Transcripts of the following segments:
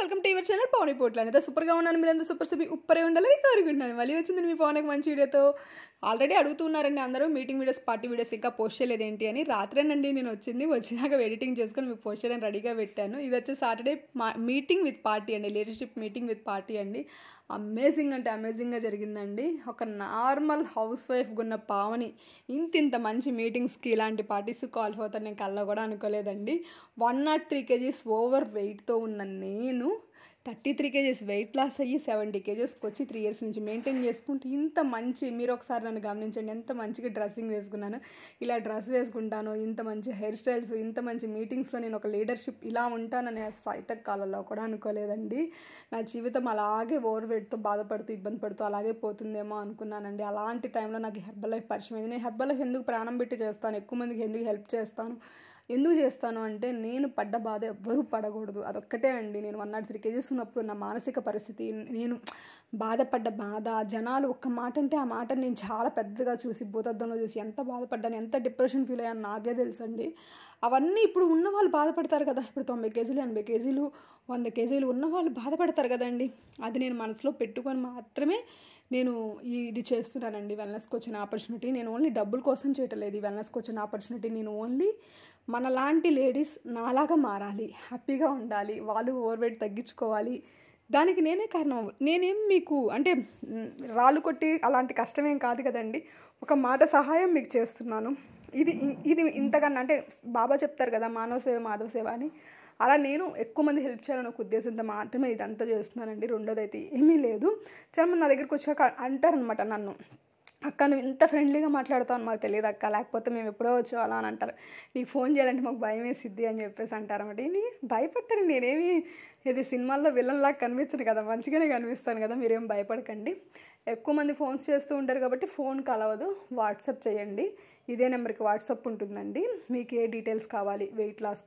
Welcome to your channel Pavan Potla అనేది సూపర్గా ఉన్నాను. మీరు అంతా సూపర్ సూపర్ ఉప్పరే ఉండాలని కోరుకుంటున్నాను. మళ్ళీ వచ్చింది మీ పవన్కి మంచి వీడియోతో. ఆల్రెడీ అడుగుతున్నారండి అందరూ మీటింగ్ వీడియోస్ పార్టీ వీడియోస్ ఇంకా పోస్ట్ చేయలేదు ఏంటి అని. రాత్రేనండి నేను వచ్చినాక ఎడిటింగ్ చేసుకొని మీకు పోస్ట్ చేయడానికి రెడీగా పెట్టాను. ఇది వచ్చి సాటర్డే మీటింగ్ విత్ పార్టీ అండి, లీడర్షిప్ మీటింగ్ విత్ పార్టీ అండి. అమేజింగ్ అంటే అమేజింగ్గా జరిగిందండి. ఒక నార్మల్ హౌస్ వైఫ్గా ఉన్న పావని ఇంత మంచి మీటింగ్స్కి ఇలాంటి పార్టీస్ క్వాలిఫై అవుతాను నేను కళ్ళ కూడా అనుకోలేదండి. 103 kgs ఓవర్ వెయిట్తో ఉన్న నేను 33 kgs వెయిట్ లాస్ అయ్యి 70 kgsకి వచ్చి 3 years నుంచి మెయింటైన్ చేసుకుంటూ ఇంత మంచి, మీరు ఒకసారి నన్ను గమనించండి ఎంత మంచిగా డ్రెస్సింగ్ వేసుకున్నాను. ఇలా డ్రెస్ వేసుకుంటాను, ఇంత మంచి హెయిర్ స్టైల్స్, ఇంత మంచి మీటింగ్స్లో నేను ఒక లీడర్షిప్ ఇలా ఉంటానని సైత కాలంలో కూడా అనుకోలేదండి. నా జీవితం అలాగే ఓవర్ వెయిట్తో బాధపడుతూ ఇబ్బంది పడుతూ అలాగే పోతుందేమో అనుకున్నానండి. అలాంటి టైంలో నాకు హెర్బల్ లైఫ్ పరిచయం అయింది. నేను హెర్బల్ లైఫ్ ఎందుకు ప్రాణం పెట్టి చేస్తాను, ఎక్కువ మందికి ఎందుకు హెల్ప్ చేస్తాను, ఎందుకు చేస్తాను అంటే నేను పడ్డ బాధ ఎవ్వరూ పడకూడదు, అదొక్కటే అండి. నేను 103 kgs ఉన్నప్పుడు నా మానసిక పరిస్థితి, నేను బాధపడ్డ బాధ, జనాలు ఒక్క మాట అంటే ఆ మాట నేను చాలా పెద్దగా చూసి భూతద్దంలో చూసి ఎంత బాధపడ్డాను, ఎంత డిప్రెషన్ ఫీల్ అయ్యాను నాకే తెలుసండి. అవన్నీ ఇప్పుడు ఉన్న వాళ్ళు బాధపడతారు కదా, ఇప్పుడు 90 kgs 80 kgs 100 kgs ఉన్న వాళ్ళు బాధపడతారు కదండి. అది నేను మనసులో పెట్టుకొని మాత్రమే నేను ఇది చేస్తున్నానండి. వెల్నెస్కి వచ్చిన ఆపర్చునిటీ నేను ఓన్లీ డబ్బుల కోసం చేయటం లేదు. ఈ వెల్నెస్కి వచ్చిన ఆపర్చునిటీ నేను ఓన్లీ మనలాంటి లేడీస్ నాలాగా మారాలి, హ్యాపీగా ఉండాలి, వాళ్ళు ఓవర్ వెయిట్ తగ్గించుకోవాలి, దానికి నేనే కారణం. నేనేం మీకు అంటే రాళ్ళు కొట్టి అలాంటి కష్టమేం కాదు కదండి. ఒక మాట సహాయం మీకు చేస్తున్నాను. ఇది ఇంతకన్నా అంటే బాబా చెప్తారు కదా మానవ సేవ మాధవ సేవ అని, అలా నేను ఎక్కువ మంది హెల్ప్ చేయాలని ఒక ఉద్దేశంతో మాత్రమే ఇదంతా చేస్తున్నానండి. రెండోది అయితే ఏమీ లేదు. చాలామంది నా దగ్గరికి వచ్చాక అంటారనమాట నన్ను, అక్క నువ్వు ఇంత ఫ్రెండ్లీగా మాట్లాడుతావు అని మాకు తెలియదు అక్క, లేకపోతే మేము ఎప్పుడో వచ్చేవాళ్ళం అని అంటారు. నీకు ఫోన్ చేయాలంటే మాకు భయం వేసిద్ది అని చెప్పేసి అంటారన్నమాట. భయపడతాను నేనేమి, ఇది సినిమాల్లో విలన్లాగా కనిపించను కదా, మంచిగానే కనిపిస్తాను కదా, మీరేం భయపడకండి. ఎక్కువ మంది ఫోన్స్ చేస్తూ ఉంటారు కాబట్టి ఫోన్ కలవదు, వాట్సాప్ చేయండి. ఇదే నెంబర్కి వాట్సాప్ ఉంటుందండి. మీకు ఏ డీటెయిల్స్ కావాలి, వెయిట్ లాస్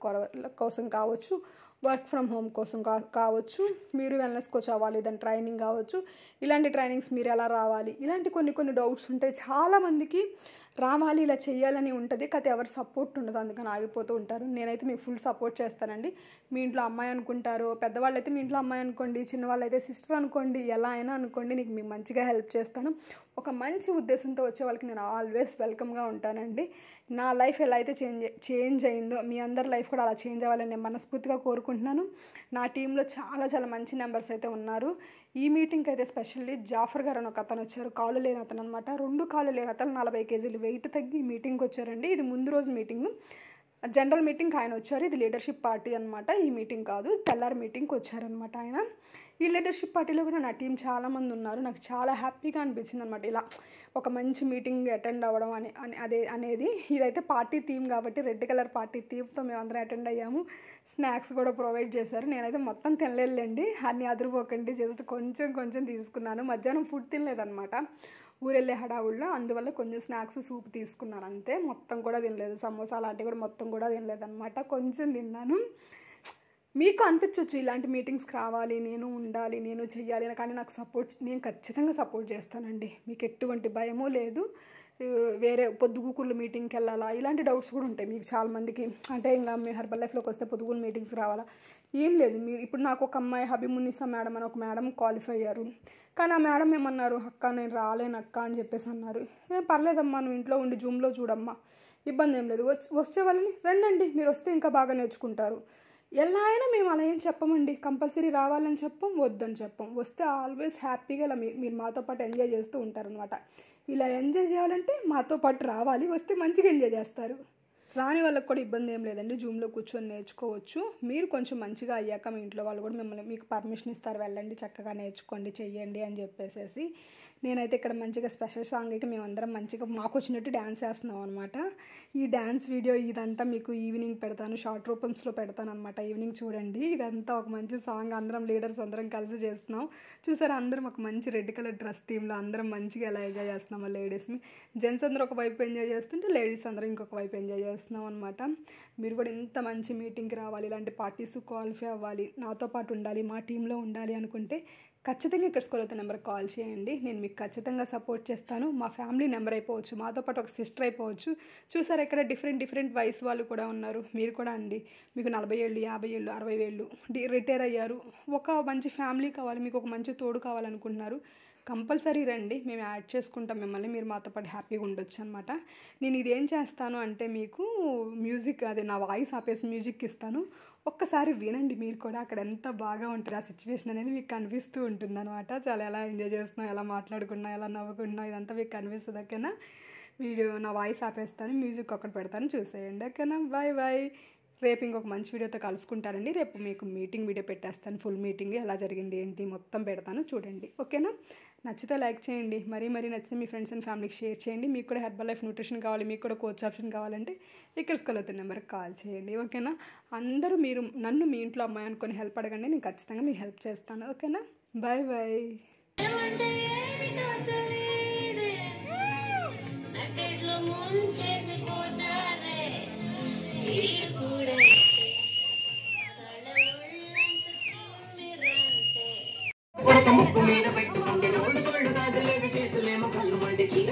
కోసం కావచ్చు, వర్క్ ఫ్రమ్ హోమ్ కోసం కావచ్చు, మీరు వెల్నెస్ కోచ్ అవ్వాలి దాని ట్రైనింగ్ కావచ్చు, ఇలాంటి ట్రైనింగ్స్ మీరు ఎలా రావాలి, ఇలాంటి కొన్ని డౌట్స్ ఉంటాయి. చాలామందికి రావాలి ఇలా చేయాలని ఉంటుంది, కాకపోతే ఎవరు సపోర్ట్ ఉండదు, అందుకని ఆగిపోతూ ఉంటారు. నేనైతే మీకు ఫుల్ సపోర్ట్ చేస్తానండి. మీ ఇంట్లో అమ్మాయి అనుకుంటారు, పెద్దవాళ్ళు అయితే మీ ఇంట్లో అమ్మాయి అనుకోండి, చిన్నవాళ్ళు అయితే సిస్టర్ అనుకోండి, ఎలా అయినా అనుకోండి, నీకు మీకు మంచిగా హెల్ప్ చేస్తాను. ఒక మంచి ఉద్దేశంతో వచ్చే వాళ్ళకి నేను ఆల్వేస్ వెల్కమ్గా ఉంటానండి. నా లైఫ్ ఎలా అయితే చేంజ్ అయిందో మీ అందరి లైఫ్ కూడా అలా చేంజ్ అవ్వాలని నేను మనస్ఫూర్తిగా కోరుకుంటున్నాను. నా టీంలో చాలా మంచి మెంబర్స్ అయితే ఉన్నారు. ఈ మీటింగ్కి అయితే స్పెషల్లీ జాఫర్ గారు అని ఒక అతను వచ్చారు, కాళ్ళు లేని అతను అనమాట. 2 కాళ్ళు లేని అతను 40 kgs వెయిట్ తగ్గి మీటింగ్కి వచ్చారండి. ఇది ముందు రోజు మీటింగ్, జనరల్ మీటింగ్ ఆయన వచ్చారు. ఇది లీడర్షిప్ పార్టీ అనమాట, ఈ మీటింగ్ కాదు, తెల్లారి మీటింగ్కి వచ్చారనమాట ఆయన. ఈ లీడర్షిప్ పార్టీలో కూడా నా టీం చాలామంది ఉన్నారు. నాకు చాలా హ్యాపీగా అనిపించింది అనమాట ఇలా ఒక మంచి మీటింగ్ అటెండ్ అవ్వడం అనేది. ఇదైతే పార్టీ థీమ్ కాబట్టి రెడ్ కలర్ పార్టీ థీమ్తో మేము అందరం అటెండ్ అయ్యాము. స్నాక్స్ కూడా ప్రొవైడ్ చేశారు. నేనైతే మొత్తం తినలేదులేండి, అన్నీ అదిరిపోకండి, జస్ట్ కొంచెం తీసుకున్నాను. మధ్యాహ్నం ఫుడ్ తినలేదనమాట ఊరెళ్ళే హడావుల్లో, అందువల్ల కొంచెం స్నాక్స్ సూప్ తీసుకున్నాను అంతే, మొత్తం కూడా తినలేదు. సమోసా అలాంటివి కూడా మొత్తం కూడా తినలేదన్నమాట, కొంచెం తిన్నాను. మీకు అనిపించవచ్చు ఇలాంటి మీటింగ్స్కి రావాలి, నేను ఉండాలి, నేను చెయ్యాలి, కానీ నాకు నేను ఖచ్చితంగా సపోర్ట్ చేస్తానండి. మీకు ఎటువంటి భయమూ లేదు. వేరే పొద్దుగూకుళ్ళు మీటింగ్కి వెళ్ళాలా ఇలాంటి డౌట్స్ కూడా ఉంటాయి మీకు చాలామందికి. అంటే ఇంకా మీ హెర్బల్ లైఫ్లోకి వస్తే పొద్దుగూకులు మీటింగ్స్కి రావాలా, ఏం లేదు. మీరు ఇప్పుడు నాకు ఒక అమ్మాయి హబీమున్నిసా మేడం అని ఒక మేడం క్వాలిఫై అయ్యారు, కానీ ఆ మేడం ఏమన్నారు, అక్క నేను రాలేను అక్క అని చెప్పేసి అన్నారు. ఏం పర్లేదమ్మా, నువ్వు ఇంట్లో ఉండి జూమ్లో చూడమ్మా, ఇబ్బంది ఏం లేదు, వచ్చే వాళ్ళని రండి, మీరు వస్తే ఇంకా బాగా నేర్చుకుంటారు. ఎలా అయినా మేము అలా ఏం చెప్పమండి, కంపల్సరీ రావాలని చెప్పం, వద్దని చెప్పం. వస్తే ఆల్వేస్ హ్యాపీగా ఇలా మీరు మాతో పాటు ఎంజాయ్ చేస్తూ ఉంటారనమాట. ఇలా ఎంజాయ్ చేయాలంటే మాతో పాటు రావాలి, వస్తే మంచిగా ఎంజాయ్ చేస్తారు. రాని వాళ్ళకి కూడా ఇబ్బంది ఏం లేదండి, జూమ్లో కూర్చొని నేర్చుకోవచ్చు. మీరు కొంచెం మంచిగా అయ్యాక మీ ఇంట్లో వాళ్ళు కూడా మీకు పర్మిషన్ ఇస్తారు, వెళ్ళండి చక్కగా నేర్చుకోండి చెయ్యండి అని చెప్పేసి. నేనైతే ఇక్కడ మంచిగా స్పెషల్ సాంగ్కి మేమందరం మంచిగా మాకు వచ్చినట్టు డ్యాన్స్ చేస్తున్నాం అనమాట. ఈ డ్యాన్స్ వీడియో ఇదంతా మీకు ఈవినింగ్ పెడతాను, షార్ట్ రూపమ్స్లో పెడతాను అనమాట, ఈవినింగ్ చూడండి. ఇదంతా ఒక మంచి సాంగ్, అందరం లీడర్స్ అందరం కలిసి చేస్తున్నాం. చూసారా, అందరం ఒక మంచి రెడ్ కలర్ డ్రెస్ థీమ్లో అందరం మంచిగా ఎలా ఎంజాయ్ చేస్తున్నాం. లేడీస్ని జెంట్స్ అందరూ ఒక వైపు ఎంజాయ్ చేస్తుంటే లేడీస్ అందరూ ఇంకొక వైపు ఎంజాయ్ చేస్తున్నాం. చేస్తున్నాం అనమాట. మీరు కూడా ఇంత మంచి మీటింగ్కి రావాలి, ఇలాంటి పార్టీస్ క్వాలిఫై అవ్వాలి, నాతో పాటు ఉండాలి, మా టీంలో ఉండాలి అనుకుంటే ఖచ్చితంగా ఇక్కడ స్కూల్ అవుతున్న నెంబర్కి కాల్ చేయండి. నేను మీకు ఖచ్చితంగా సపోర్ట్ చేస్తాను. మా ఫ్యామిలీ నెంబర్ అయిపోవచ్చు, మాతో పాటు ఒక సిస్టర్ అయిపోవచ్చు. చూసారు ఇక్కడ డిఫరెంట్ వయసు వాళ్ళు కూడా ఉన్నారు. మీరు కూడా అండి, మీకు 40 ఏళ్ళు, 50 ఏళ్ళు, 60 ఏళ్ళు, రిటైర్ అయ్యారు, ఒక మంచి ఫ్యామిలీ కావాలి, మీకు ఒక మంచి తోడు కావాలనుకుంటున్నారు, కంపల్సరీ రండి, మేము యాడ్ చేసుకుంటాం మిమ్మల్ని, మీరు మాతో పాటు హ్యాపీగా ఉండొచ్చు అనమాట. నేను ఇదేం చేస్తాను అంటే మీకు మ్యూజిక్, అదే నా వాయిస్ ఆపేసి మ్యూజిక్ ఇస్తాను, ఒక్కసారి వినండి. మీరు కూడా అక్కడ ఎంత బాగా ఉంటుంది ఆ సిచ్యువేషన్ అనేది మీకు కనిపిస్తూ ఉంటుంది అనమాట. చాలా ఎలా ఎంజాయ్ చేస్తున్నాం, ఎలా మాట్లాడుకున్నా, ఎలా నవ్వుకున్నా, ఇదంతా మీకు కనిపిస్తుంది. ఓకేనా, వీడియో నా వాయిస్ ఆపేస్తాను, మ్యూజిక్ ఒకటి పెడతాను, చూసేయండి. ఓకేనా, బాయ్ బాయ్. రేపు ఇంకొక మంచి వీడియోతో కలుసుకుంటారండి. రేపు మీకు మీటింగ్ వీడియో పెట్టేస్తాను, ఫుల్ మీటింగ్ ఎలా జరిగింది ఏంటి మొత్తం పెడతాను, చూడండి. ఓకేనా, నచ్చితే లైక్ చేయండి, మరీ నచ్చితే మీ ఫ్రెండ్స్ అండ్ ఫ్యామిలీకి షేర్ చేయండి. మీకు కూడా హెర్బల్ లైఫ్ న్యూట్రిషన్ కావాలి, మీకు కూడా కోచ్ ఆప్షన్ కావాలంటే ఇక్కడ స్కూల్ అవుతున్న నెంబర్కి కాల్ చేయండి. ఓకేనా, అందరూ మీరు నన్ను మీ ఇంట్లో అమ్మాయి అనుకొని హెల్ప్ అడగండి, నేను ఖచ్చితంగా మీకు హెల్ప్ చేస్తాను. ఓకేనా, బాయ్ బాయ్. ముక్కు మీద పెట్టుకుంటే నోళ్ళు గోళ్ళు గాజులేవి చేతులేమో కళ్ళు మండి చీర